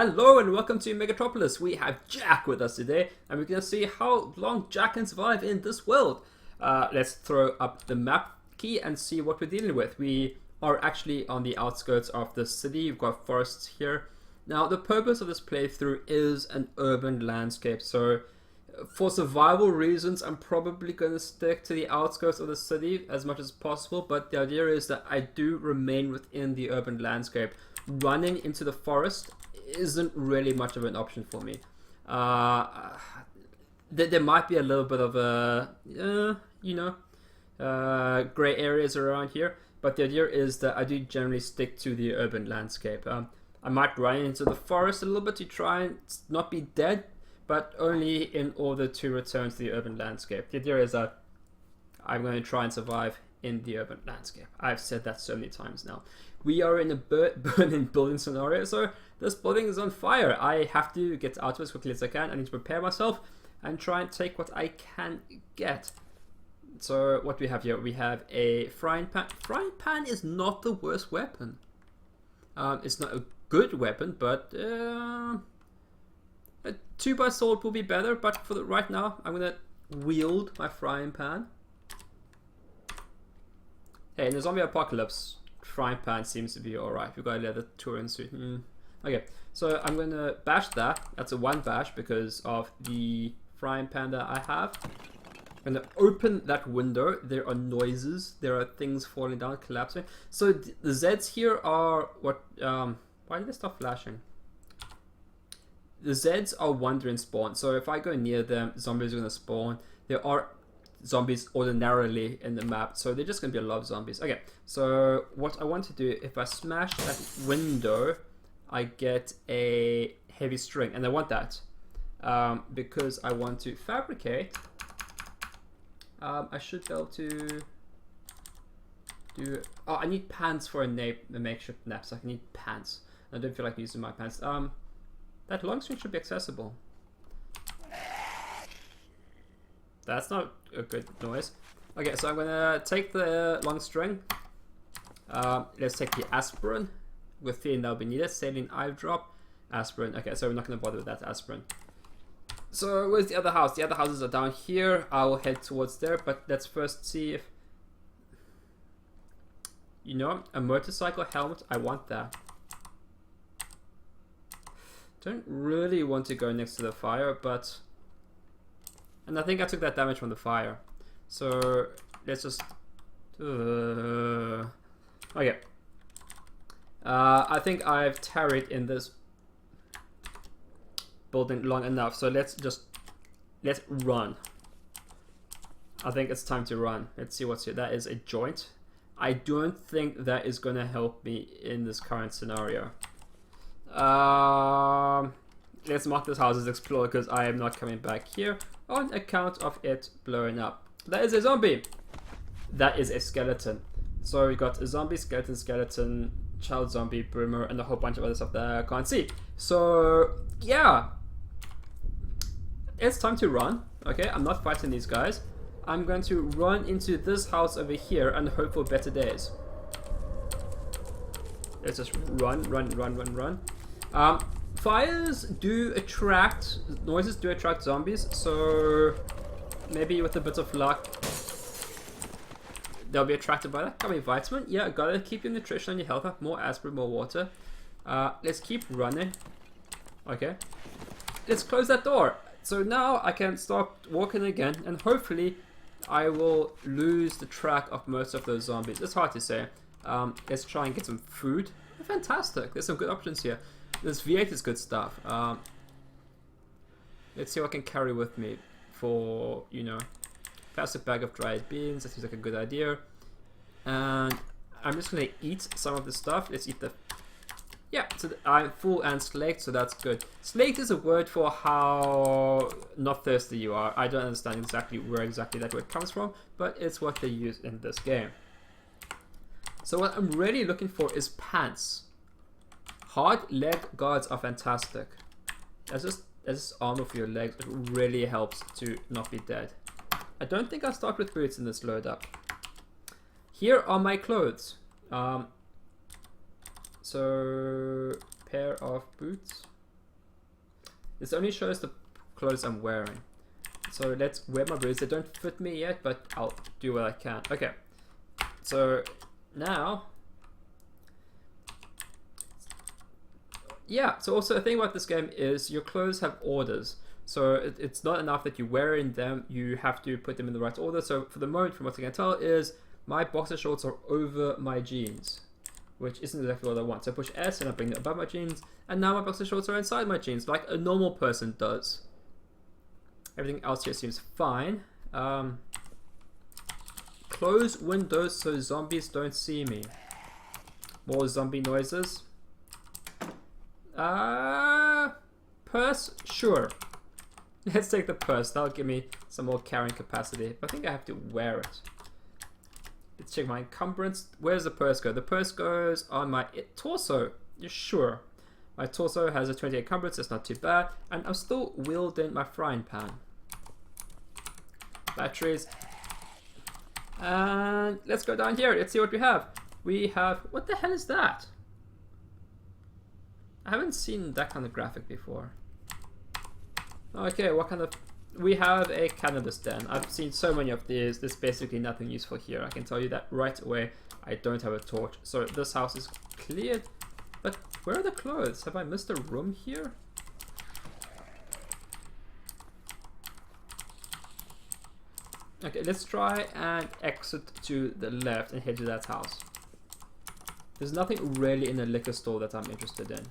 Hello and welcome to Megatropolis. We have Jack with us today, and we're going to see how long Jack can survive in this world. Let's throw up the map key and see what we're dealing with. We are actually on the outskirts of the city. We've got forests here. Now, the purpose of this playthrough is an urban landscape, so for survival reasons, I'm probably going to stick to the outskirts of the city as much as possible, but the idea is that I do remain within the urban landscape. Running into the forest isn't really much of an option for me. There might be a little bit of gray areas around here, but the idea is that I do generally stick to the urban landscape. I might run into the forest a little bit to try and not be dead, but only in order to return to the urban landscape. The idea is that I'm going to try and survive in the urban landscape. I've said that so many times now. We are in a burning building scenario, so this building is on fire. I have to get out of it as quickly as I can. I need to prepare myself and try and take what I can get. So what we have here, we have a frying pan. Frying pan is not the worst weapon. It's not a good weapon, but a 2x sword will be better. But for right now, I'm gonna wield my frying pan. Hey, in the zombie apocalypse, frying pan seems to be alright. We've got a leather Turin suit. Okay, so I'm gonna bash that. That's a 1 bash because of the frying pan that I have. I'm gonna open that window. There are noises. There are things falling down, collapsing. So the Zeds here are what? Why did they stop flashing? The Zeds are wandering spawn. So if I go near them, zombies are gonna spawn. There are zombies ordinarily in the map, so they're just gonna be a lot of zombies. Okay, so what I want to do, if I smash that window, I get a heavy string, and I want that because I want to fabricate. I should be able to do. Oh, I need pants for a makeshift knapsack. I need pants. I don't feel like using my pants. That long string should be accessible. That's not a good noise. Okay, so I'm gonna take the long string. Let's take the aspirin. With theine that'll be needed. Saline eye drop, aspirin. Okay, so we're not gonna bother with that aspirin. So where's the other house? The other houses are down here. I will head towards there, but let's first see if a motorcycle helmet. I want that. Don't really want to go next to the fire, but. And I think I took that damage from the fire. So let's just... Okay. I think I've tarried in this building long enough. So let's run. I think it's time to run. Let's see what's here. That is a joint. I don't think that is going to help me in this current scenario. Let's mark this house as explored because I am not coming back here on account of it blowing up. That is a zombie. That is a skeleton. So we got a zombie, skeleton, child zombie, boomer, and a whole bunch of other stuff that I can't see. So yeah, it's time to run. Okay, I'm not fighting these guys. I'm going to run into this house over here and hope for better days. Let's just run. Fires do attract, noises do attract zombies, so maybe with a bit of luck they'll be attracted by that. Got me vitamin, yeah, gotta keep your nutrition and your health up. More aspirin, more water. Let's keep running. Okay, let's close that door. So now I can start walking again, and hopefully I will lose the track of most of those zombies. It's hard to say. Let's try and get some food. Fantastic, there's some good options here. This V8 is good stuff. Let's see what I can carry with me for, plastic bag of dried beans. That seems like a good idea. And I'm just going to eat some of the stuff. Let's eat the... Yeah, so I'm full and slaked, so that's good. Slaked is a word for how not thirsty you are. I don't understand exactly where exactly that word comes from, but it's what they use in this game. So what I'm really looking for is pants. Hard leg guards are fantastic. That's just armor for your legs. It really helps to not be dead. I don't think I'll start with boots in this load up. Here are my clothes. So pair of boots. This only shows the clothes I'm wearing. So let's wear my boots. They don't fit me yet, but I'll do what I can. Okay. So now, yeah, so also the thing about this game is your clothes have orders. So it's not enough that you're wearing them, you have to put them in the right order. So for the moment, from what I can tell, is my boxer shorts are over my jeans, which isn't exactly what I want. So I push S and I bring it above my jeans, and now my boxer shorts are inside my jeans, like a normal person does. Everything else here seems fine. Close windows so zombies don't see me. More zombie noises. Purse? Sure. Let's take the purse. That'll give me some more carrying capacity. I think I have to wear it. Let's check my encumbrance. Where does the purse go? The purse goes on my torso. You're sure. My torso has a 20 encumbrance. That's not too bad. And I'm still wielding my frying pan. Batteries. And let's go down here. Let's see what we have. We have... What the hell is that? I haven't seen that kind of graphic before. Okay, what kind of... We have a cannabis den. I've seen so many of these. There's basically nothing useful here. I can tell you that right away. I don't have a torch. So this house is cleared. But where are the clothes? Have I missed a room here? Okay, let's try and exit to the left and head to that house. There's nothing really in the liquor store that I'm interested in.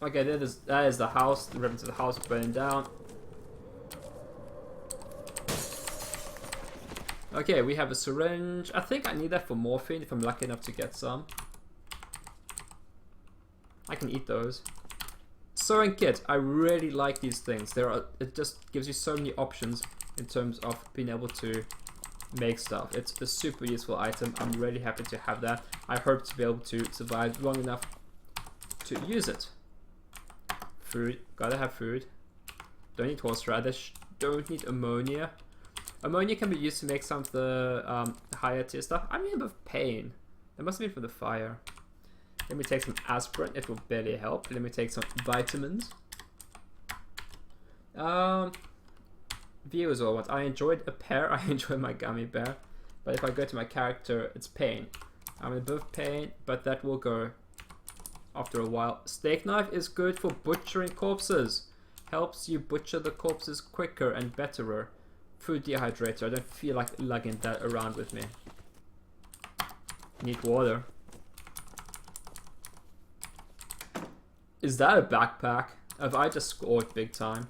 Okay, that is the house. The reference to the house burning down. Okay, we have a syringe. I think I need that for morphine if I'm lucky enough to get some. I can eat those. Sewing kit. I really like these things. It just gives you so many options in terms of being able to make stuff. It's a super useful item. I'm really happy to have that. I hope to be able to survive long enough to use it. Food. Gotta have food. Don't need horseradish. Don't need ammonia. Ammonia can be used to make some of the higher tier stuff. I'm in a bit of pain. That must have been from the fire. Let me take some aspirin. It will barely help. Let me take some vitamins. View is all I want. I enjoyed a pear. I enjoyed my gummy bear. But if I go to my character, it's pain. I'm in a bit of pain, but that will go after a while. Steak knife is good for butchering corpses. Helps you butcher the corpses quicker and betterer. Food dehydrator. I don't feel like lugging that around with me. Need water. Is that a backpack? Have I just scored big time?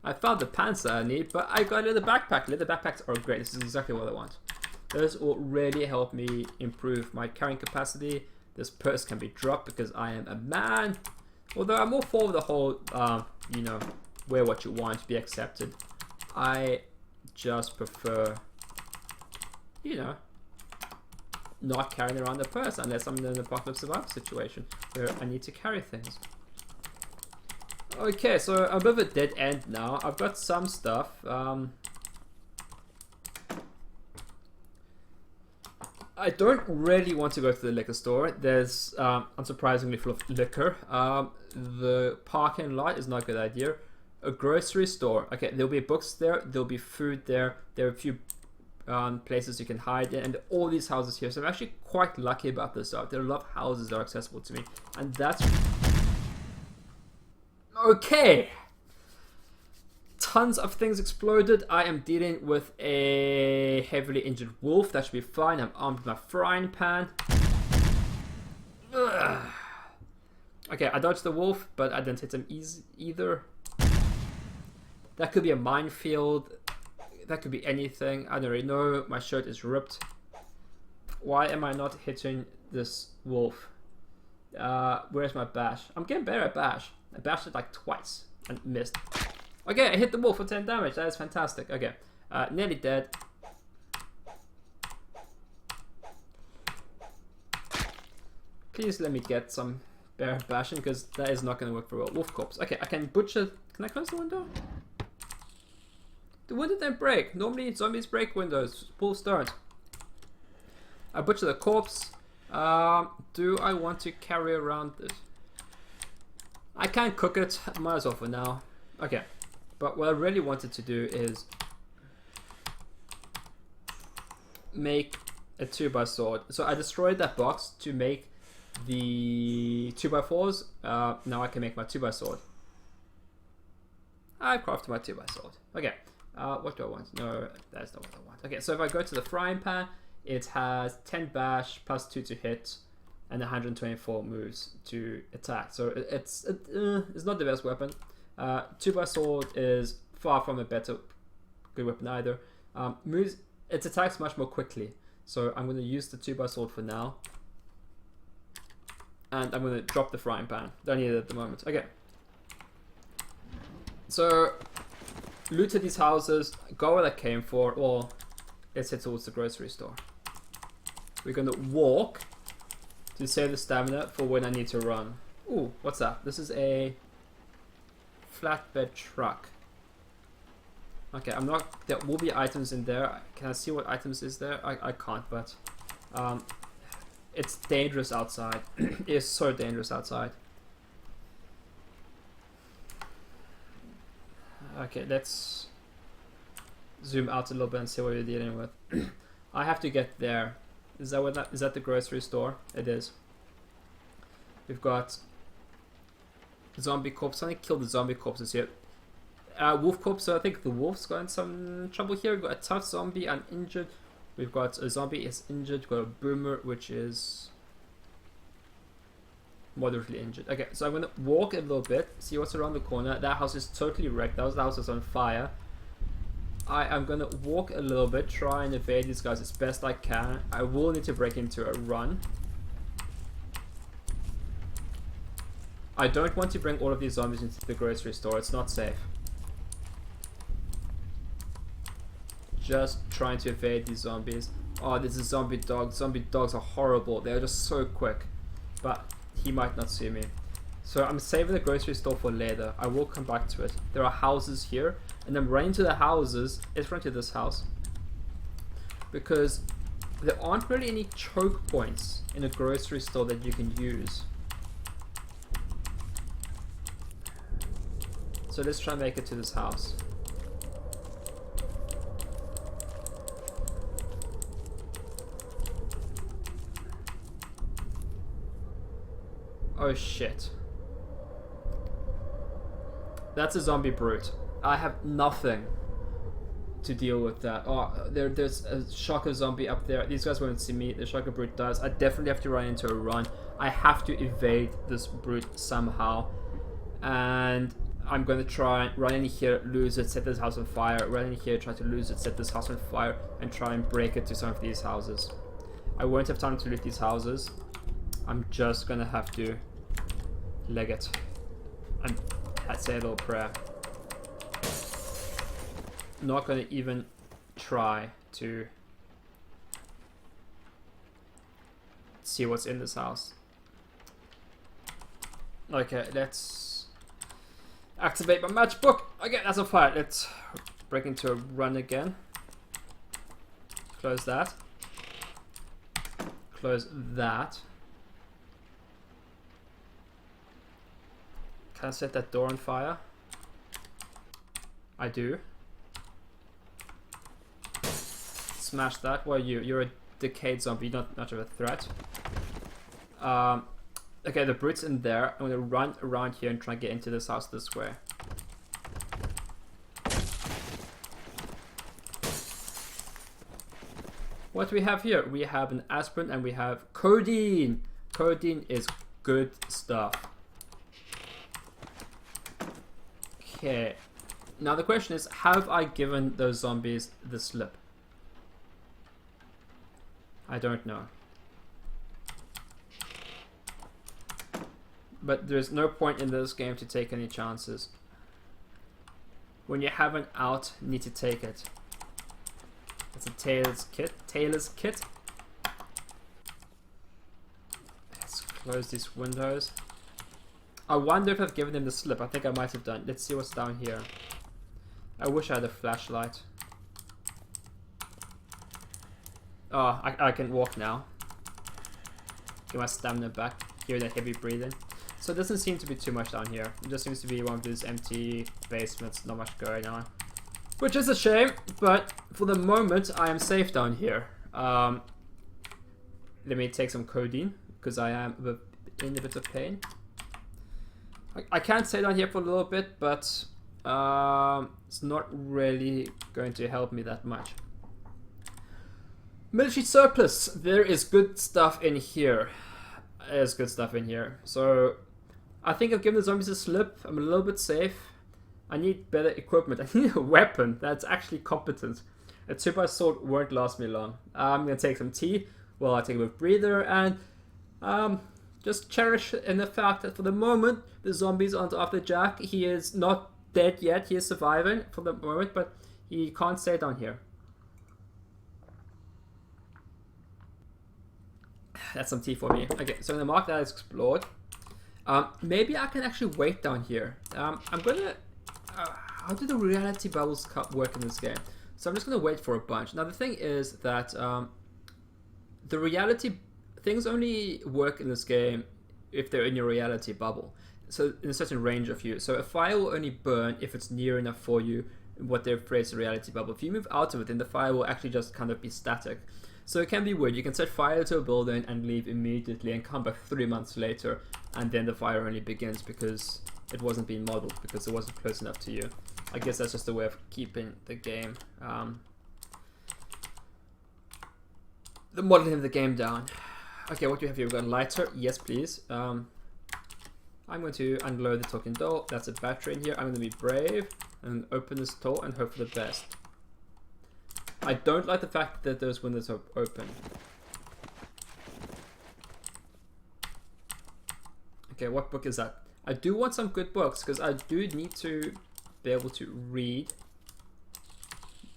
I found the pants that I need, but I got a leather backpack. Leather backpacks are great. This is exactly what I want. Those will really help me improve my carrying capacity. This purse can be dropped because I am a man. Although I'm more for the whole, you know, wear what you want, be accepted. I just prefer, you know, not carrying around the purse unless I'm in an apocalypse survival situation where I need to carry things. Okay, so I'm a bit of a dead end now. I've got some stuff. I don't really want to go to the liquor store. There's unsurprisingly full of liquor. The parking lot is not a good idea. A grocery store. Okay, there'll be books there. There'll be food there. There are a few places you can hide in, and all these houses here. So I'm actually quite lucky about this stuff. There are a lot of houses that are accessible to me, and that's okay. Tons of things exploded. I am dealing with a heavily injured wolf. That should be fine. I'm armed with my frying pan. Ugh. Okay, I dodged the wolf, but I didn't hit him either. That could be a minefield. That could be anything. I don't really know. My shirt is ripped. Why am I not hitting this wolf? Where's my bash? I'm getting better at bash. I bashed it like twice and missed. Okay, I hit the wolf for 10 damage. That is fantastic. Okay, nearly dead. Please let me get some bear bashing because that is not going to work very well. Wolf corpse. Okay, I can butcher. Can I close the window? The window didn't break. Normally zombies break windows. Wolves don't. I butcher the corpse. Do I want to carry around this? I can't cook it. Might as well for now. Okay. But what I really wanted to do is make a 2x sword. So I destroyed that box to make the 2x4s. Now I can make my 2x sword. I crafted my 2x sword. Okay. What do I want? No, that's not what I want. Okay, so if I go to the frying pan, it has 10 bash plus 2 to hit and 124 moves to attack. So it's not the best weapon. 2x sword is far from a good weapon either. Moves, it attacks much more quickly. So I'm going to use the 2x sword for now. And I'm going to drop the frying pan. Don't need it at the moment. Okay. So, looted these houses, got what I came for. Well, let's head towards the grocery store. We're going to walk to save the stamina for when I need to run. Ooh, what's that? This is a flatbed truck. Okay, I'm not... There will be items in there. Can I see what items is there? I can't, but... it's dangerous outside. It is so dangerous outside. Okay, let's zoom out a little bit and see what we're dealing with. I have to get there. Is that the grocery store? It is. We've got zombie corpse. I think kill the zombie corpses here. Wolf corpse. So I think the wolf's got in some trouble here. We've got a tough zombie uninjured. We've got a zombie is injured. We've got a boomer which is moderately injured. Okay, so I'm gonna walk a little bit, see what's around the corner. That house is totally wrecked. That house is on fire. I am gonna walk a little bit, try and evade these guys as best I can. I will need to break into a run. I don't want to bring all of these zombies into the grocery store. It's not safe. Just trying to evade these zombies. Oh, there's a zombie dog. Zombie dogs are horrible. They're just so quick. But he might not see me. So I'm saving the grocery store for later. I will come back to it. There are houses here. And I'm running to the houses in front of this house. Because there aren't really any choke points in a grocery store that you can use. So let's try and make it to this house. Oh shit. That's a zombie brute. I have nothing to deal with that. Oh, there's a shocker zombie up there. These guys won't see me. The shocker brute does. I definitely have to run into a run. I have to evade this brute somehow. And I'm going to try and run in here, lose it, set this house on fire. Run in here, try to lose it, set this house on fire. And try and break it to some of these houses. I won't have time to loot these houses. I'm just going to have to leg it. And I'd say a little prayer. Not going to even try to see what's in this house. Okay, let's activate my matchbook. Okay, that's on fire. Let's break into a run again. Close that. Close that. Can I set that door on fire? I do. Smash that. What are you? You're a decayed zombie, not much of a threat. Okay, the brute's in there. I'm gonna run around here and try and get into this house this way. What do we have here? We have an aspirin and we have codeine. Codeine is good stuff. Okay. Now the question is, have I given those zombies the slip? I don't know. But there's no point in this game to take any chances. When you have an out, you need to take it. It's a Taylor's kit. Taylor's kit. Let's close these windows. I wonder if I've given them the slip. I think I might have done. Let's see what's down here. I wish I had a flashlight. Oh, I can walk now. get my stamina back, hear that heavy breathing. So it doesn't seem to be too much down here. It just seems to be one of these empty basements, not much going on. Which is a shame, but for the moment I am safe down here. Let me take some codeine, because I am in a bit of pain. I can stay down here for a little bit, but it's not really going to help me that much. Military surplus. There is good stuff in here. There's good stuff in here. So I think I've given the zombies a slip. I'm a little bit safe. I need better equipment. I need a weapon that's actually competent. A 2x sword won't last me long. I'm gonna take some tea while I take a breather and just cherish in the fact that for the moment the zombies aren't after Jack. He is not dead yet. He is surviving for the moment, but he can't stay down here. That's some tea for me. Okay, so I'm gonna mark that as explored. Maybe I can actually wait down here. I'm gonna. How do the reality bubbles work in this game? So I'm just gonna wait for a bunch. Now the thing is that the reality things only work in this game if they're in your reality bubble. So in a certain range of you. So a fire will only burn if it's near enough for you. What they've phrased a reality bubble. If you move out of it, then the fire will actually just kind of be static. So it can be weird. You can set fire to a building and leave immediately and come back 3 months later, and then the fire only begins because it wasn't being modeled, because it wasn't close enough to you. I guess that's just a way of keeping the game, the modeling of the game down. Okay, what do we have here? We've got a lighter. Yes, please. I'm going to unload the talking doll. That's a battery in here. I'm going to be brave and open this door and hope for the best. I don't like the fact that those windows are open. Okay, what book is that? I do want some good books, because I do need to be able to read.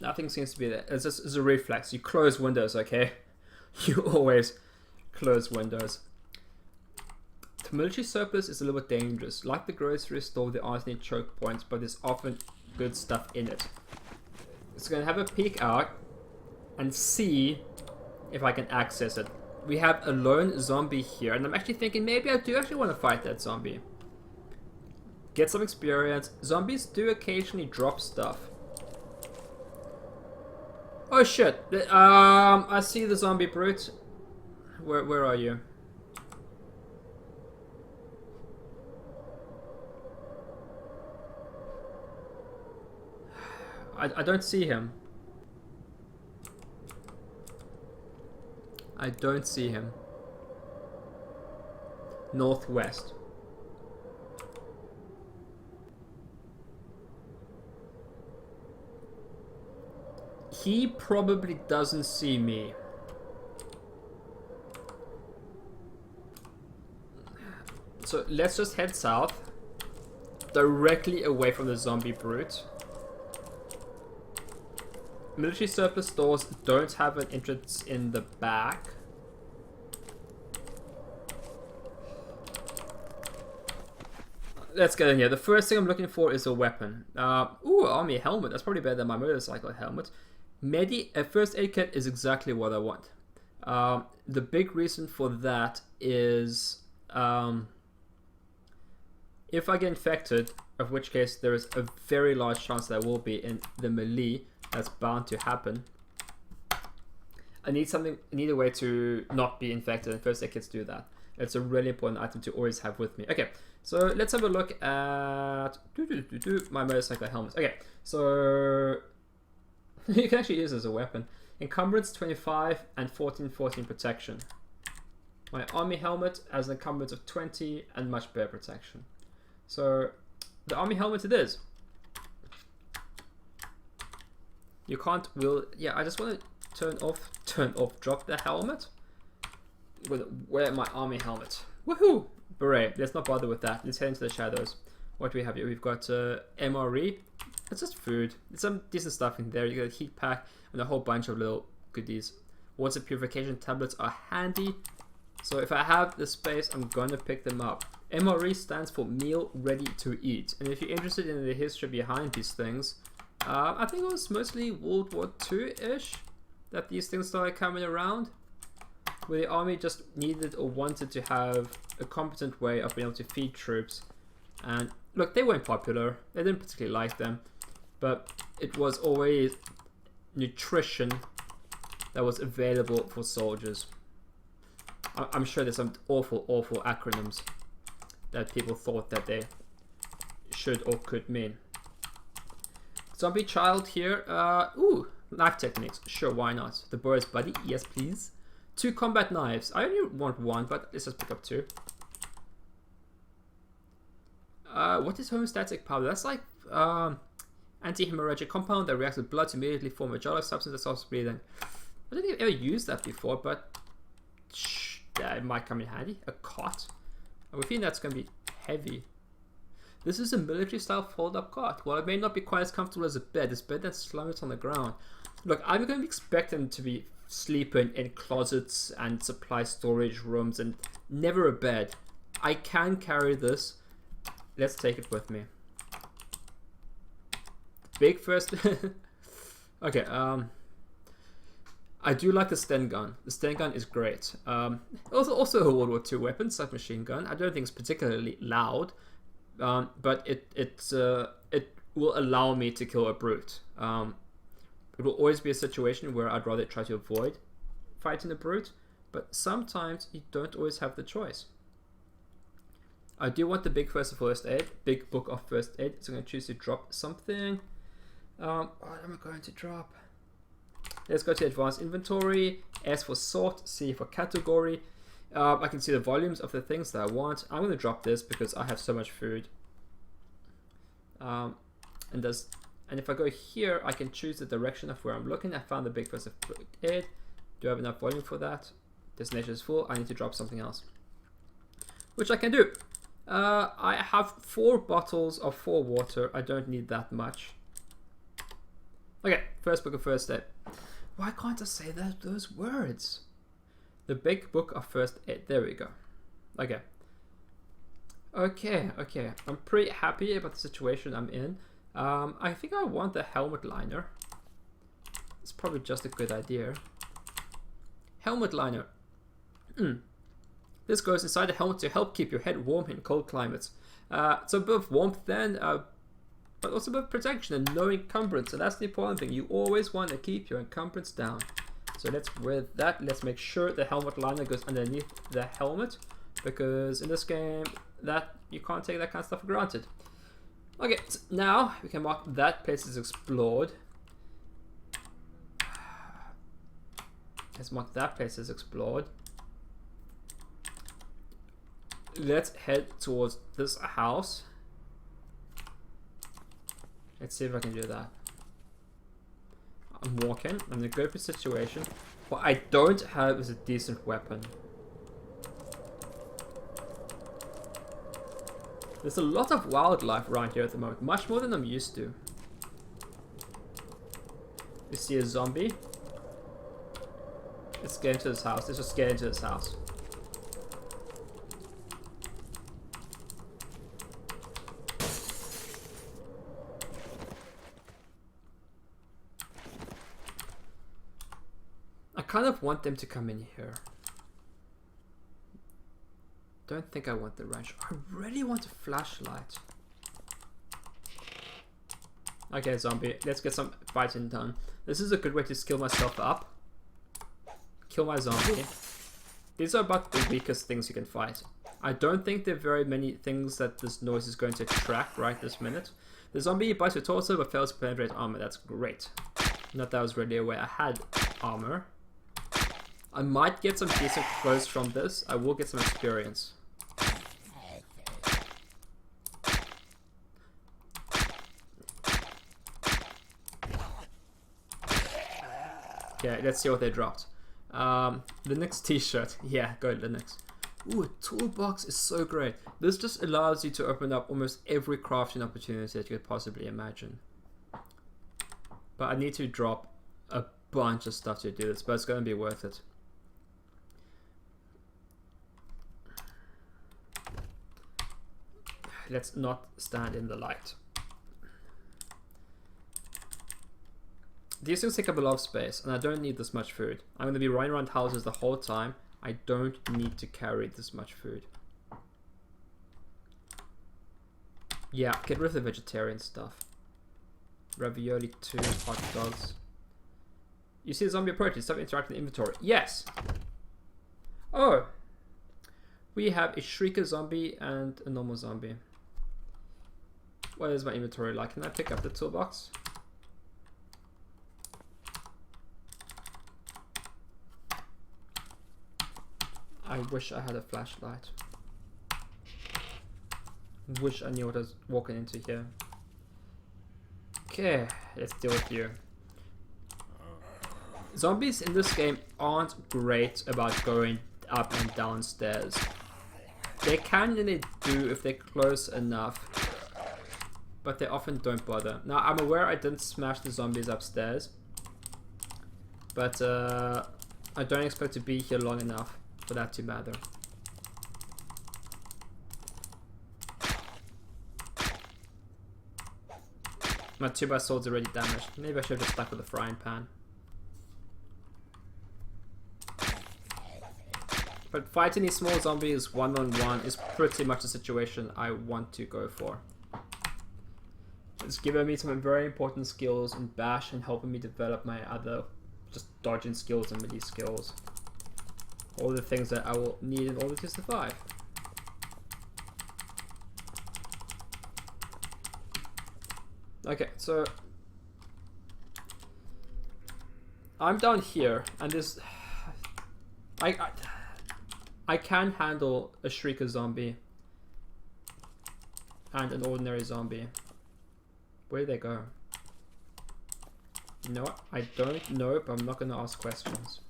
Nothing seems to be there. It's just a reflex. You close windows, okay? You always close windows. The military surplus is a little bit dangerous. Like the grocery store, there aren't any choke points, but there's often good stuff in it. So going to have a peek out and see if I can access it. We have a lone zombie here, and I'm actually thinking maybe I do actually want to fight that zombie. Get some experience. Zombies do occasionally drop stuff. Oh shit! I see the zombie brute. Where are you? I don't see him. I don't see him. Northwest. He probably doesn't see me. So let's just head south. Directly away from the zombie brute. Military surplus stores don't have an entrance in the back. Let's get in here. The first thing I'm looking for is a weapon. Ooh, army helmet. That's probably better than my motorcycle helmet. A first aid kit is exactly what I want. The big reason for that is if I get infected, of which case there is a very large chance that I will be in the melee. That's bound to happen. I need a way to not be infected, and first aid kits do that. It's a really important item to always have with me. Okay, so let's have a look at my motorcycle helmet. Okay, so you can actually use it as a weapon. Encumbrance 25 and 14 protection. My army helmet has an encumbrance of 20 and much better protection. So the army helmet it is. You can't yeah, I just want to turn off, drop the helmet. Wear my army helmet. Woohoo! Beret. Let's not bother with that. Let's head into the shadows. What do we have here? We've got MRE. It's just food. There's some decent stuff in there. You got a heat pack and a whole bunch of little goodies. Water purification tablets are handy. So if I have the space, I'm gonna pick them up. MRE stands for meal ready to eat. And if you're interested in the history behind these things, I think it was mostly World War II-ish that these things started coming around. where the army just needed or wanted to have a competent way of being able to feed troops. And look, they weren't popular. They didn't particularly like them. But it was always nutrition that was available for soldiers. I'm sure there's some awful, awful acronyms that people thought that they should or could mean. Zombie child here. Ooh, knife techniques. Sure, why not? The boy's buddy. Yes, please. 2 combat knives. I only want 1, but let's just pick up 2. What is homeostatic powder? That's like anti-hemorrhagic compound that reacts with blood to immediately form a jello substance that stops bleeding. I don't think I've ever used that before, but yeah, it might come in handy. A cot. I would think that's going to be heavy. This is a military-style fold-up cot. Well, it may not be quite as comfortable as a bed. This bed that slummets on the ground. Look, I'm going to expect them to be sleeping in closets and supply storage rooms and never a bed. I can carry this. Let's take it with me. Big first. Okay, I do like the Sten gun. The Sten gun is great. Also a World War II weapon, submachine gun. I don't think it's particularly loud, but it will allow me to kill a brute. It will always be a situation where I'd rather try to avoid fighting a brute, but sometimes you don't always have the choice. I do want the big first first aid, big book of first aid, so I'm going to choose to drop something. What am I going to drop? Let's go to advanced inventory, S for sort, C for category. I can see the volumes of the things that I want. I'm going to drop this because I have so much food. And if I go here, I can choose the direction of where I'm looking. I found the big first aid. Do I have enough volume for that? Destination is full. I need to drop something else, which I can do. I have 4 bottles of 4 water. I don't need that much. Okay, first book of first aid. Why can't I say those words? The big book of first aid. There we go. Okay. Okay. I'm pretty happy about the situation I'm in. I think I want the helmet liner. It's probably just a good idea. Helmet liner. This goes inside the helmet to help keep your head warm in cold climates. So a bit of warmth then, but also a bit of protection and no encumbrance. And that's the important thing. You always want to keep your encumbrance down. So let's wear that. Let's make sure the helmet liner goes underneath the helmet, because in this game that you can't take that kind of stuff for granted. Okay, so now we can mark that place is explored. Let's mark that place is explored. Let's head towards this house. Let's see if I can do that. I'm walking. I'm in a good situation. What I don't have is a decent weapon. There's a lot of wildlife around here at the moment. Much more than I'm used to. You see a zombie? Let's get into this house. Let's just get into this house. I kind of want them to come in here. Don't think I want the wrench. I really want a flashlight. Okay, zombie. Let's get some fighting done. This is a good way to skill myself up. Kill my zombie. These are about the weakest things you can fight. I don't think there are very many things that this noise is going to attract right this minute. The zombie bites your torso but fails to penetrate armor. That's great. Not that I was really aware I had armor. I might get some decent clothes from this. I will get some experience. Okay, let's see what they dropped. Linux t-shirt. Yeah, go Linux. Ooh, a toolbox is so great. This just allows you to open up almost every crafting opportunity that you could possibly imagine. But I need to drop a bunch of stuff to do this, but it's going to be worth it. Let's not stand in the light. These things take up a lot of space, and I don't need this much food. I'm going to be running around houses the whole time. I don't need to carry this much food. Yeah, get rid of the vegetarian stuff. Ravioli 2, hot dogs. You see the zombie approaching, stop interacting in the inventory. Yes! Oh! We have a shrieker zombie and a normal zombie. What is my inventory like? Can I pick up the toolbox? I wish I had a flashlight. Wish I knew what I was walking into here. Okay, let's deal with you. Zombies in this game aren't great about going up and down stairs. They can and they do if they're close enough, but they often don't bother. Now, I'm aware I didn't smash the zombies upstairs, but I don't expect to be here long enough for that to matter. My 2x-sword's already damaged. Maybe I should have just stuck with a frying pan. But fighting these small zombies one-on-one is pretty much the situation I want to go for. It's given me some very important skills in Bash and helping me develop my other just dodging skills and melee skills. All the things that I will need in order to survive. Okay, so I'm down here, and this I can handle a shrieker zombie and an ordinary zombie. Where do they go? You know what? I don't know, but I'm not going to ask questions.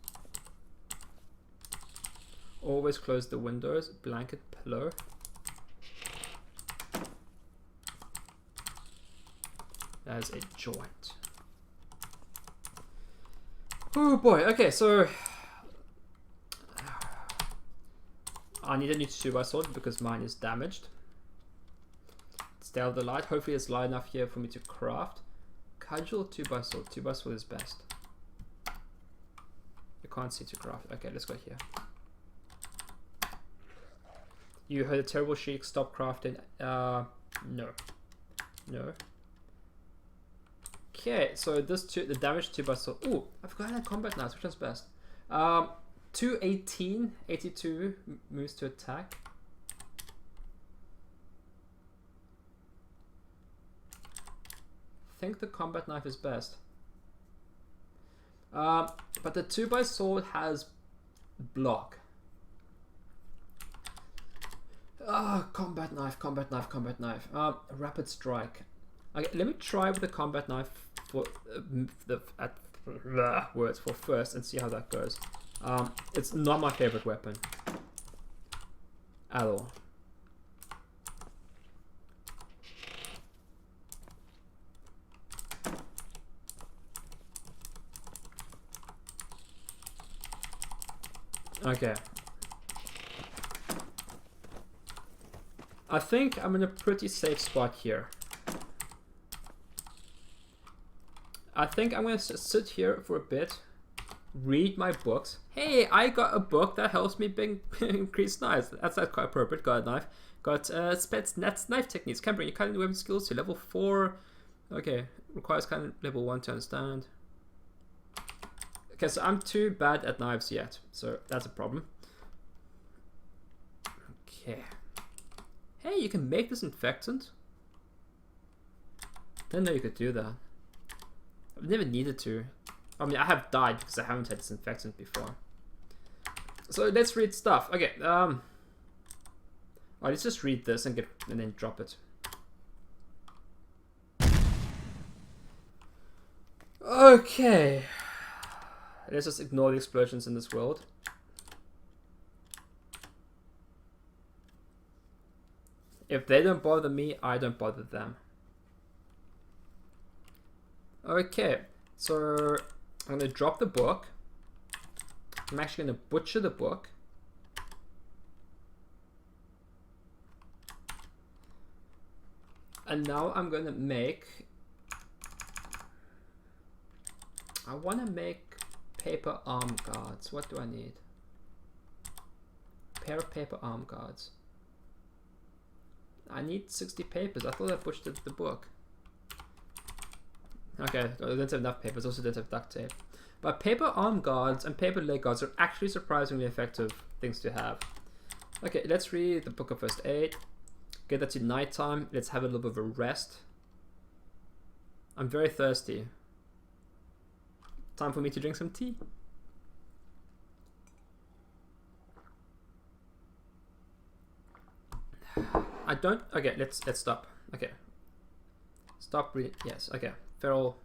Always close the windows. Blanket, pillow. That is a joint. Oh boy, okay, so I need a new 2x-sword because mine is damaged. Stay out of the light. Hopefully it's light enough here for me to craft. Cudgel, 2x-sword. 2x-sword is best. You can't see to craft. Okay, let's go here. You heard a terrible shriek. Stop crafting. No. No. Okay, so this the damage 2x-sword. Ooh, I forgot I had combat knives. Which one's best? 218, 82 moves to attack. I think the combat knife is best. But the 2x-sword has block. Combat knife, combat knife, combat knife. Rapid strike. Okay, let me try with the combat knife for words for first and see how that goes. It's not my favorite weapon at all. Okay. I think I'm in a pretty safe spot here. I think I'm going to sit here for a bit, read my books. Hey, I got a book that helps me increase knives. That's quite appropriate. Got a knife. Got Spetsnaz knife techniques. Can bring your cutting weapon skills to level 4. Okay, requires cutting level 1 to understand. Okay, so I'm too bad at knives yet, so that's a problem. Okay. Hey, you can make disinfectant? Didn't know you could do that. I've never needed to. I mean, I have died because I haven't had disinfectant before. So let's read stuff. Okay, alright, let's just read this and then drop it. Okay. Let's just ignore the explosions in this world. If they don't bother me, I don't bother them. Okay, so I'm going to drop the book. I'm actually going to butcher the book. And now I'm going to make... I want to make paper arm guards. What do I need? pair of paper arm guards. I need 60 papers. I thought I pushed the book. Okay, I don't have enough papers. Also don't have duct tape. But paper arm guards and paper leg guards are actually surprisingly effective things to have. Okay, let's read the book of first aid. Get that to nighttime. Let's have a little bit of a rest. I'm very thirsty. Time for me to drink some tea. I don't. Okay, let's stop. Okay, stop reading. Yes. Okay, feral.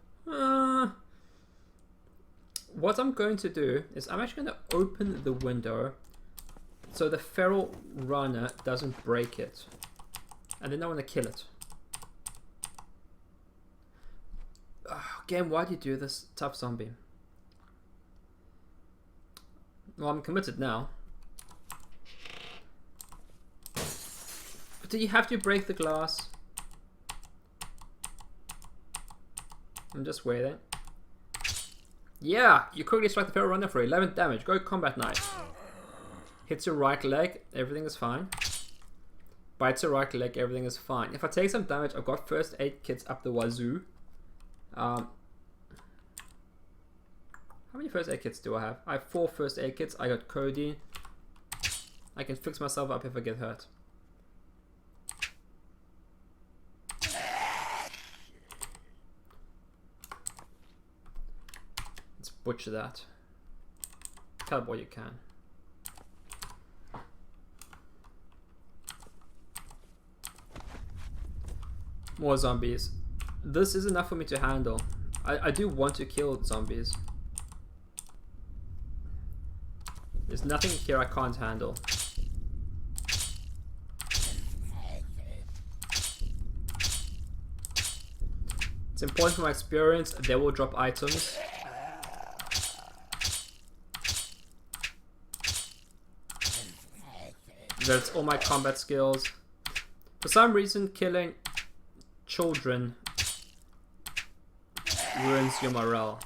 What I'm going to do is I'm actually going to open the window so the feral runner doesn't break it, and then I want to kill it. Game, why do you do this, tough zombie? Well, I'm committed now. But do you have to break the glass? I'm just waiting. Yeah, you quickly strike the feral runner for 11 damage. Go combat knife. Hits your right leg, everything is fine. Bites your right leg, everything is fine. If I take some damage, I've got first aid kits up the wazoo. How many first aid kits do I have? I have 4 first aid kits. I got codeine. I can fix myself up if I get hurt. Let's butcher that. Cut what you can. More zombies. This is enough for me to handle. I do want to kill zombies. There's nothing here I can't handle. It's important for my experience. They will drop items. That's all my combat skills. For some reason, killing children ruins your morale.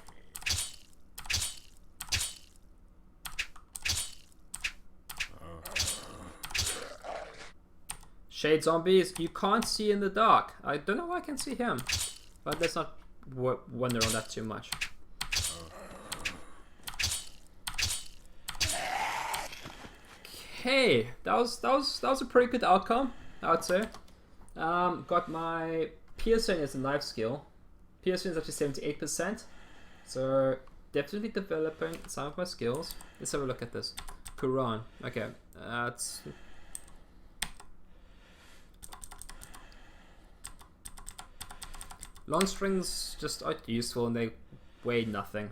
Shade zombies, you can't see in the dark. I don't know why I can see him, but let's not wonder on that too much. Okay, that was a pretty good outcome, I would say. Got my piercing as a knife skill. Piercing is actually 78%, so definitely developing some of my skills. Let's have a look at this. Quran. Okay, that's. Long strings just aren't useful and they weigh nothing.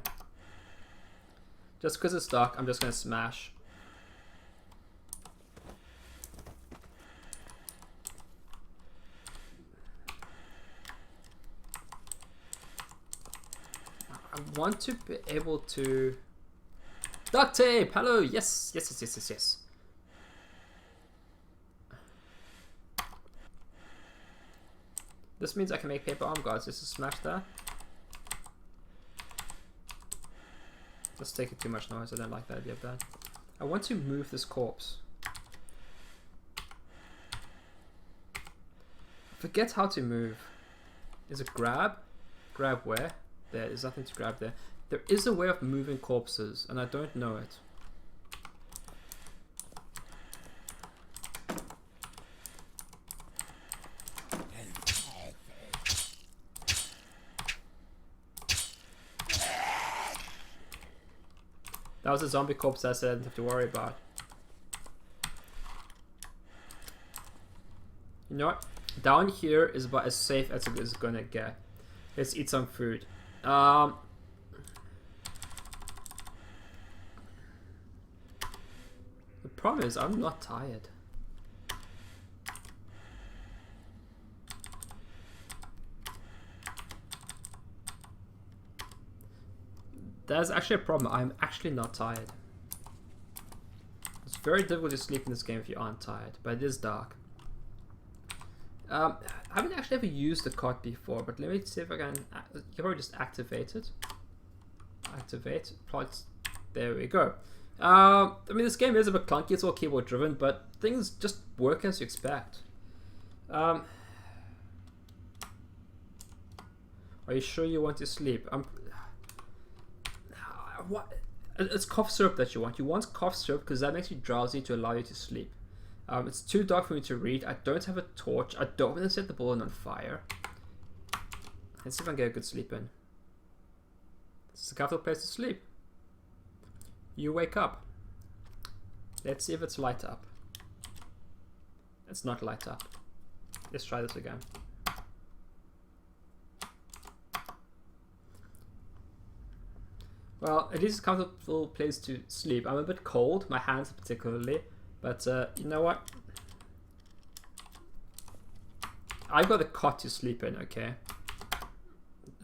Just because it's dark, I'm just going to smash. I want to be able to... Duct tape! Hello! Yes! Yes, yes, yes, yes, yes. This means I can make paper arm guards. Just to smash that. Let's take it too much noise. I don't like the idea of that. I want to move this corpse. Forget how to move. Is it grab? Grab where? There's nothing to grab there. There is a way of moving corpses, and I don't know it. That was a zombie corpse I said I didn't have to worry about. You know what? Down here is about as safe as it is gonna get. Let's eat some food. The problem is I'm not tired. That's actually a problem. I'm actually not tired. It's very difficult to sleep in this game if you aren't tired, but it is dark. I haven't actually ever used the cart before, but let me see if I can. You probably just activate it. Activate. There we go. I mean, this game is a bit clunky. It's all keyboard driven, but things just work as you expect. Are you sure you want to sleep? What? It's cough syrup that you want. You want cough syrup because that makes you drowsy to allow you to sleep. It's too dark for me to read. I don't have a torch. I don't want to set the balloon on fire. Let's see if I can get a good sleep in. This is a comfortable place to sleep. You wake up. Let's see if it's light up. It's not light up. Let's try this again. Well, at least it's a comfortable place to sleep. I'm a bit cold, my hands particularly, but you know what? I've got a cot to sleep in, okay?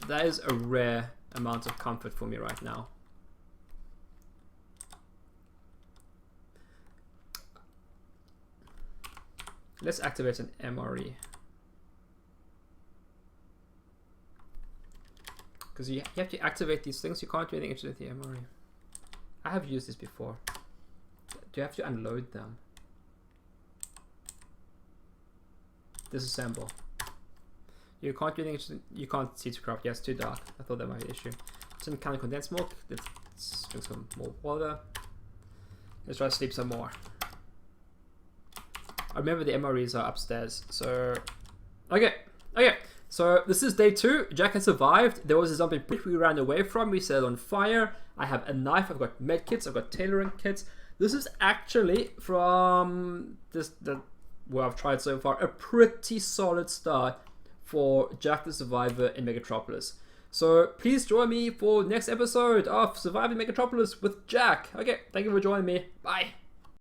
That is a rare amount of comfort for me right now. Let's activate an MRE. Because you have to activate these things, you can't do anything with the MRE. I have used this before. Do you have to unload them? Disassemble. You can't do anything, you can't see to craft. Yeah, it's too dark. I thought that might be an issue. Some kind of condensed milk. Let's drink some more water. Let's try to sleep some more. I remember the MREs are upstairs, so... Okay. So this is day 2. Jack has survived. There was a zombie brick we ran away from. We set it on fire. I have a knife. I've got med kits. I've got tailoring kits. This is actually from what I've tried so far, a pretty solid start for Jack the Survivor in Megatropolis. So please join me for next episode of Surviving Megatropolis with Jack. Okay, thank you for joining me. Bye.